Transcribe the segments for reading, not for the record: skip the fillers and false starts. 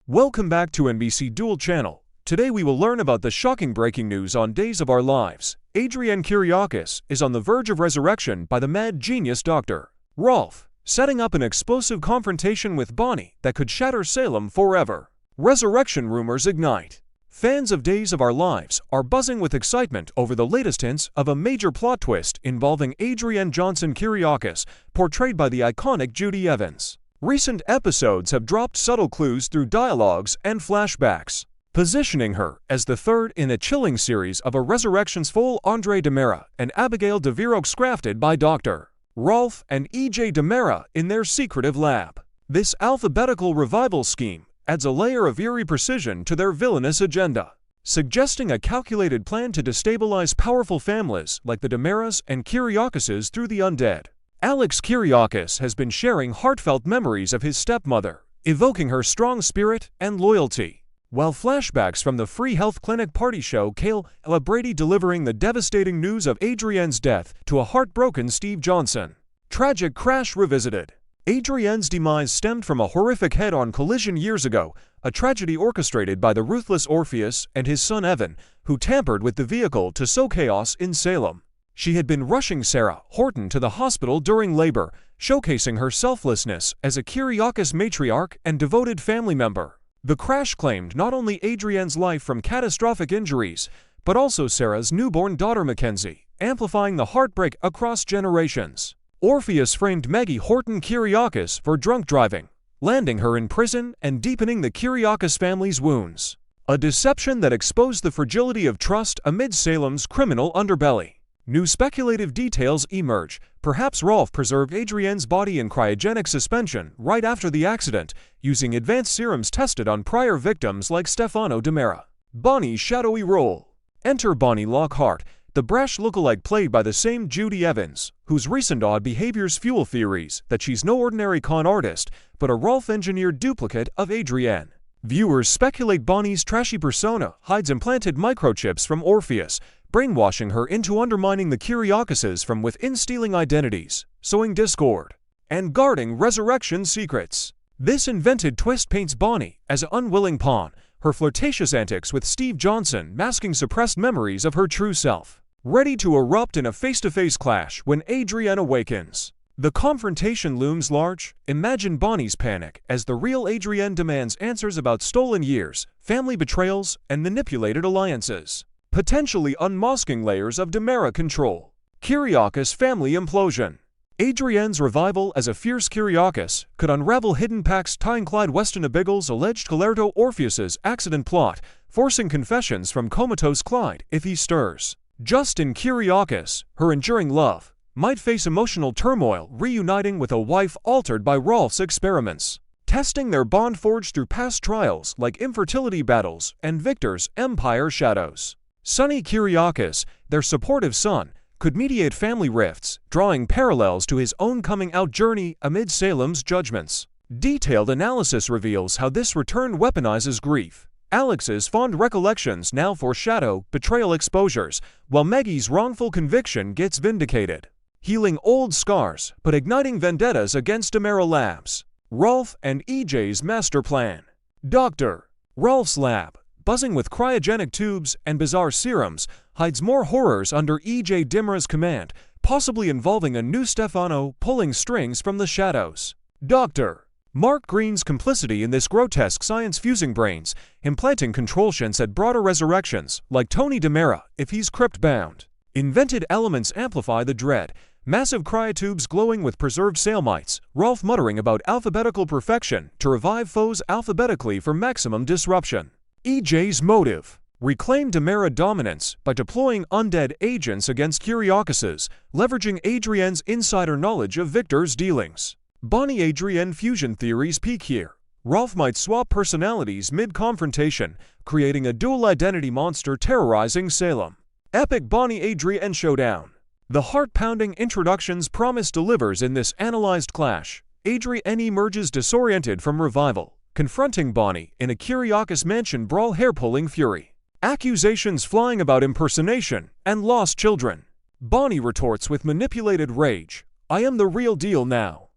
Welcome back to NBC Dual Channel. Today we will learn about the shocking breaking news on Days of Our Lives. Adrienne Kiriakis is on the verge of resurrection by the mad genius Dr. Rolf, setting up an explosive confrontation with Bonnie that could shatter Salem forever. Resurrection rumors ignite. Fans of Days of Our Lives are buzzing with excitement over the latest hints of a major plot twist involving Adrienne Johnson Kiriakis, portrayed by the iconic Judy Evans. Recent episodes have dropped subtle clues through dialogues and flashbacks, positioning her as the third in a chilling series of a resurrections full Andre DiMera and Abigail DeVirox crafted by Dr. Rolf and E.J. DiMera in their secretive lab. This alphabetical revival scheme adds a layer of eerie precision to their villainous agenda, suggesting a calculated plan to destabilize powerful families like the DiMeras and Kiriakises through the undead. Alex Kiriakis has been sharing heartfelt memories of his stepmother, evoking her strong spirit and loyalty, while flashbacks from the free health clinic party show Kale Brady delivering the devastating news of Adrienne's death to a heartbroken Steve Johnson. Tragic crash revisited. Adrienne's demise stemmed from a horrific head-on collision years ago, a tragedy orchestrated by the ruthless Orpheus and his son Evan, who tampered with the vehicle to sow chaos in Salem. She had been rushing Sarah Horton to the hospital during labor, showcasing her selflessness as a Kiriakis matriarch and devoted family member. The crash claimed not only Adrienne's life from catastrophic injuries, but also Sarah's newborn daughter Mackenzie, amplifying the heartbreak across generations. Orpheus framed Maggie Horton Kiriakis for drunk driving, landing her in prison and deepening the Kiriakis family's wounds. A deception that exposed the fragility of trust amid Salem's criminal underbelly. New speculative details emerge. Perhaps Rolf preserved Adrienne's body in cryogenic suspension right after the accident, using advanced serums tested on prior victims like Stefano DiMera. Bonnie's shadowy role. Enter Bonnie Lockhart, the brash lookalike played by the same Judy Evans, whose recent odd behaviors fuel theories that she's no ordinary con artist, but a Rolf-engineered duplicate of Adrienne. Viewers speculate Bonnie's trashy persona hides implanted microchips from Orpheus, brainwashing her into undermining the Kiriakises from within, stealing identities, sowing discord, and guarding resurrection secrets. This invented twist paints Bonnie as an unwilling pawn, her flirtatious antics with Steve Johnson masking suppressed memories of her true self, ready to erupt in a face-to-face clash when Adrienne awakens. The confrontation looms large. Imagine Bonnie's panic as the real Adrienne demands answers about stolen years, family betrayals, and manipulated alliances, potentially unmasking layers of DiMera control. Kiriakis family implosion. Adrienne's revival as a fierce Kiriakis could unravel hidden pacts tying Clyde Weston Abigail's alleged Colerto Orpheus's accident plot, forcing confessions from comatose Clyde if he stirs. Justin Kiriakis, her enduring love, might face emotional turmoil reuniting with a wife altered by Rolf's experiments, testing their bond forged through past trials like infertility battles and Victor's empire shadows. Sonny Kiriakis, their supportive son, could mediate family rifts, drawing parallels to his own coming-out journey amid Salem's judgments. Detailed analysis reveals how this return weaponizes grief. Alex's fond recollections now foreshadow betrayal exposures, while Maggie's wrongful conviction gets vindicated, healing old scars but igniting vendettas against DiMera Labs. Rolf and EJ's master plan. Dr. Rolf's lab, buzzing with cryogenic tubes and bizarre serums, hides more horrors under E.J. DiMera's command, possibly involving a new Stefano pulling strings from the shadows. Dr. Mark Green's complicity in this grotesque science fusing brains, implanting control shints at broader resurrections, like Tony DiMera if he's crypt-bound. Invented elements amplify the dread. Massive cryotubes glowing with preserved Salemites, Rolf muttering about alphabetical perfection to revive foes alphabetically for maximum disruption. EJ's motive. Reclaim DiMera dominance by deploying undead agents against Kiriakises, leveraging Adrienne's insider knowledge of Victor's dealings. Bonnie-Adrienne fusion theories peak here. Rolf might swap personalities mid-confrontation, creating a dual identity monster terrorizing Salem. Epic Bonnie-Adrienne showdown. The heart-pounding introductions promise delivers in this analyzed clash. Adrienne emerges disoriented from revival, confronting Bonnie in a Kiriakis mansion brawl, hair-pulling fury. Accusations flying about impersonation and lost children. Bonnie retorts with manipulated rage, "I am the real deal now."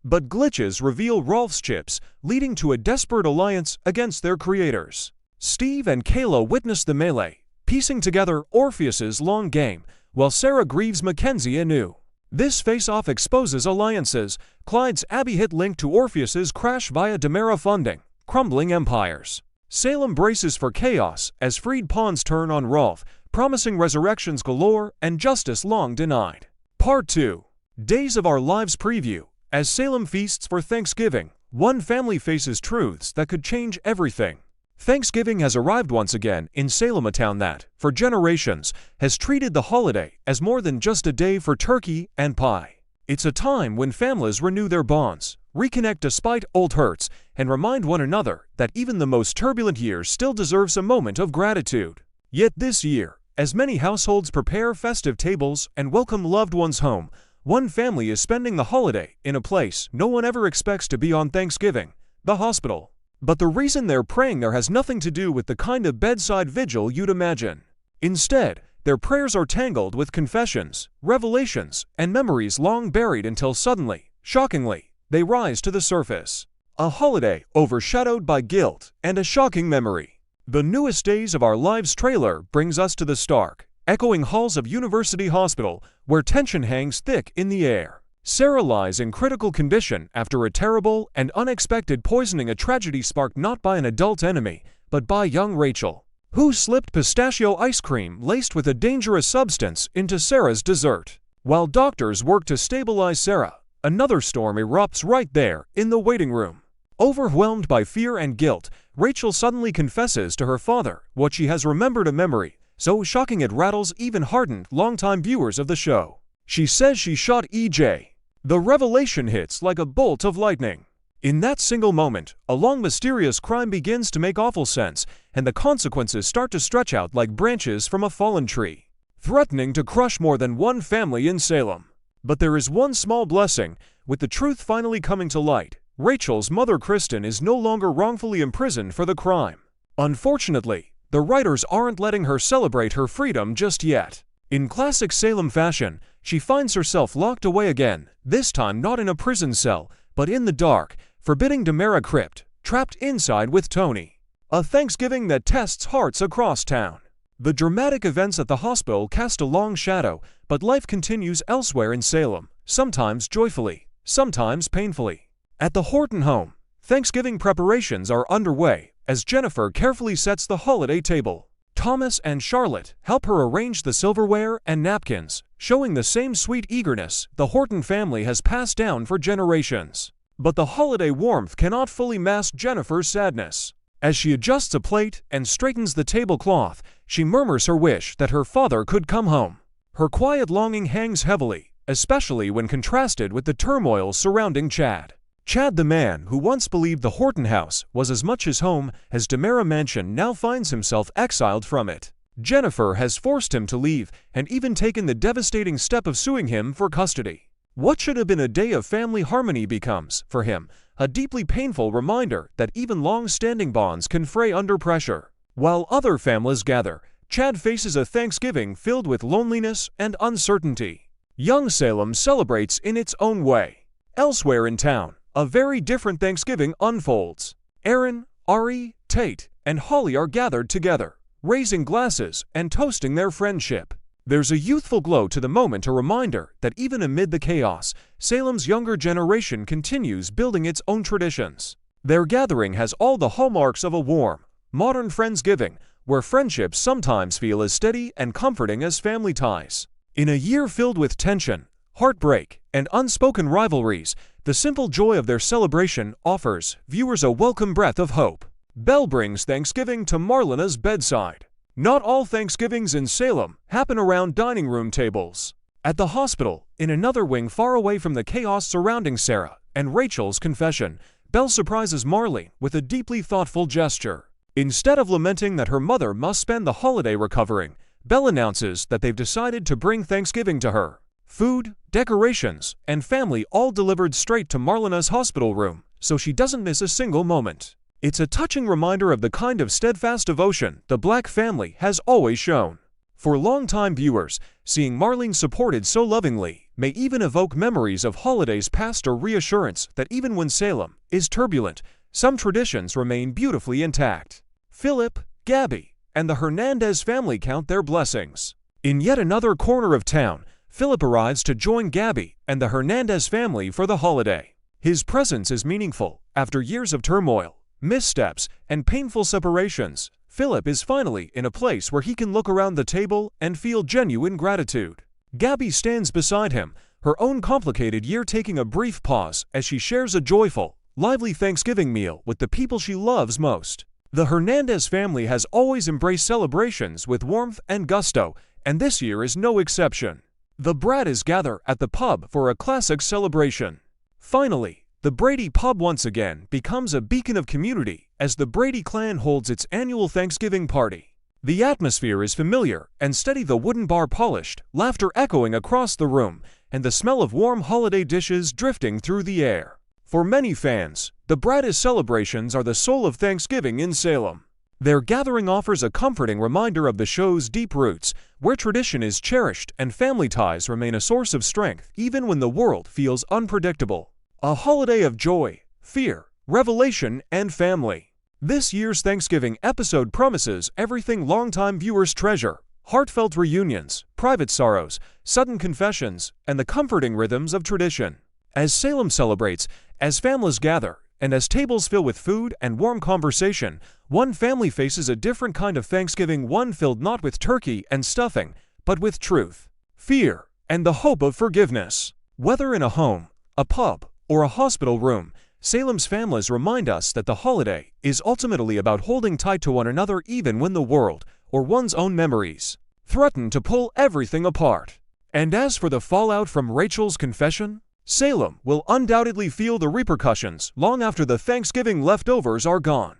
But glitches reveal Rolf's chips, leading to a desperate alliance against their creators. Steve and Kayla witness the melee, piecing together Orpheus's long game, while Sarah grieves Mackenzie anew. This face-off exposes alliances, Clyde's Abby hit linked to Orpheus's crash via Demera funding, crumbling empires. Salem braces for chaos as freed pawns turn on Rolf, promising resurrections galore and justice long denied. Part 2. Days of Our Lives preview. As Salem feasts for Thanksgiving, one family faces truths that could change everything. Thanksgiving has arrived once again in Salem, a town that, for generations, has treated the holiday as more than just a day for turkey and pie. It's a time when families renew their bonds, reconnect despite old hurts, and remind one another that even the most turbulent years still deserves a moment of gratitude. Yet this year, as many households prepare festive tables and welcome loved ones home, one family is spending the holiday in a place no one ever expects to be on Thanksgiving: the hospital. But the reason they're praying there has nothing to do with the kind of bedside vigil you'd imagine. Instead, their prayers are tangled with confessions, revelations, and memories long buried until suddenly, shockingly, they rise to the surface. A holiday overshadowed by guilt and a shocking memory. The newest Days of Our Lives trailer brings us to the stark, echoing halls of University Hospital, where tension hangs thick in the air. Sarah lies in critical condition after a terrible and unexpected poisoning, a tragedy sparked not by an adult enemy, but by young Rachel, who slipped pistachio ice cream laced with a dangerous substance into Sarah's dessert. While doctors work to stabilize Sarah, another storm erupts right there in the waiting room. Overwhelmed by fear and guilt, Rachel suddenly confesses to her father what she has remembered, a memory so shocking it rattles even hardened longtime viewers of the show. She says she shot EJ. The revelation hits like a bolt of lightning. In that single moment, a long mysterious crime begins to make awful sense, and the consequences start to stretch out like branches from a fallen tree, threatening to crush more than one family in Salem. But there is one small blessing, with the truth finally coming to light. Rachel's mother, Kristen, is no longer wrongfully imprisoned for the crime. Unfortunately, the writers aren't letting her celebrate her freedom just yet. In classic Salem fashion, she finds herself locked away again, this time not in a prison cell, but in the dark, forbidding Demera crypt, trapped inside with Tony. A Thanksgiving that tests hearts across town. The dramatic events at the hospital cast a long shadow, but life continues elsewhere in Salem, sometimes joyfully, sometimes painfully. At the Horton home, Thanksgiving preparations are underway as Jennifer carefully sets the holiday table. Thomas and Charlotte help her arrange the silverware and napkins, showing the same sweet eagerness the Horton family has passed down for generations. But the holiday warmth cannot fully mask Jennifer's sadness. As she adjusts a plate and straightens the tablecloth, she murmurs her wish that her father could come home. Her quiet longing hangs heavily, especially when contrasted with the turmoil surrounding Chad. Chad, the man who once believed the Horton house was as much his home as Demera Mansion, now finds himself exiled from it. Jennifer has forced him to leave and even taken the devastating step of suing him for custody. What should have been a day of family harmony becomes, for him, a deeply painful reminder that even long-standing bonds can fray under pressure. While other families gather, Chad faces a Thanksgiving filled with loneliness and uncertainty. Young Salem celebrates in its own way. Elsewhere in town, a very different Thanksgiving unfolds. Aaron, Ari, Tate, and Holly are gathered together, raising glasses and toasting their friendship. There's a youthful glow to the moment, a reminder that even amid the chaos, Salem's younger generation continues building its own traditions. Their gathering has all the hallmarks of a warm, modern Friendsgiving, where friendships sometimes feel as steady and comforting as family ties. In a year filled with tension, heartbreak, and unspoken rivalries, the simple joy of their celebration offers viewers a welcome breath of hope. Belle brings Thanksgiving to Marlena's bedside. Not all Thanksgivings in Salem happen around dining room tables. At the hospital, in another wing far away from the chaos surrounding Sarah and Rachel's confession, Belle surprises Marlene with a deeply thoughtful gesture. Instead of lamenting that her mother must spend the holiday recovering, Belle announces that they've decided to bring Thanksgiving to her. Food, decorations, and family all delivered straight to Marlena's hospital room, so she doesn't miss a single moment. It's a touching reminder of the kind of steadfast devotion the Black family has always shown. For longtime viewers, seeing Marlene supported so lovingly may even evoke memories of holidays past or reassurance that even when Salem is turbulent, some traditions remain beautifully intact. Philip, Gabby, and the Hernandez family count their blessings. In yet another corner of town, Philip arrives to join Gabby and the Hernandez family for the holiday. His presence is meaningful. After years of turmoil, missteps, and painful separations, Philip is finally in a place where he can look around the table and feel genuine gratitude. Gabby stands beside him, her own complicated year taking a brief pause as she shares a joyful, lively Thanksgiving meal with the people she loves most. The Hernandez family has always embraced celebrations with warmth and gusto, and this year is no exception. The Braddys gather at the pub for a classic celebration. Finally, the Brady pub once again becomes a beacon of community as the Brady clan holds its annual Thanksgiving party. The atmosphere is familiar and steady, the wooden bar polished, laughter echoing across the room, and the smell of warm holiday dishes drifting through the air. For many fans, the Braddys celebrations are the soul of Thanksgiving in Salem. Their gathering offers a comforting reminder of the show's deep roots, where tradition is cherished and family ties remain a source of strength even when the world feels unpredictable. A holiday of joy, fear, revelation, and family. This year's Thanksgiving episode promises everything longtime viewers treasure: heartfelt reunions, private sorrows, sudden confessions, and the comforting rhythms of tradition. As Salem celebrates, as families gather, and as tables fill with food and warm conversation, one family faces a different kind of Thanksgiving, one filled not with turkey and stuffing, but with truth, fear, and the hope of forgiveness. Whether in a home, a pub, or a hospital room, Salem's families remind us that the holiday is ultimately about holding tight to one another even when the world, or one's own memories, threaten to pull everything apart. And as for the fallout from Rachel's confession, Salem will undoubtedly feel the repercussions long after the Thanksgiving leftovers are gone.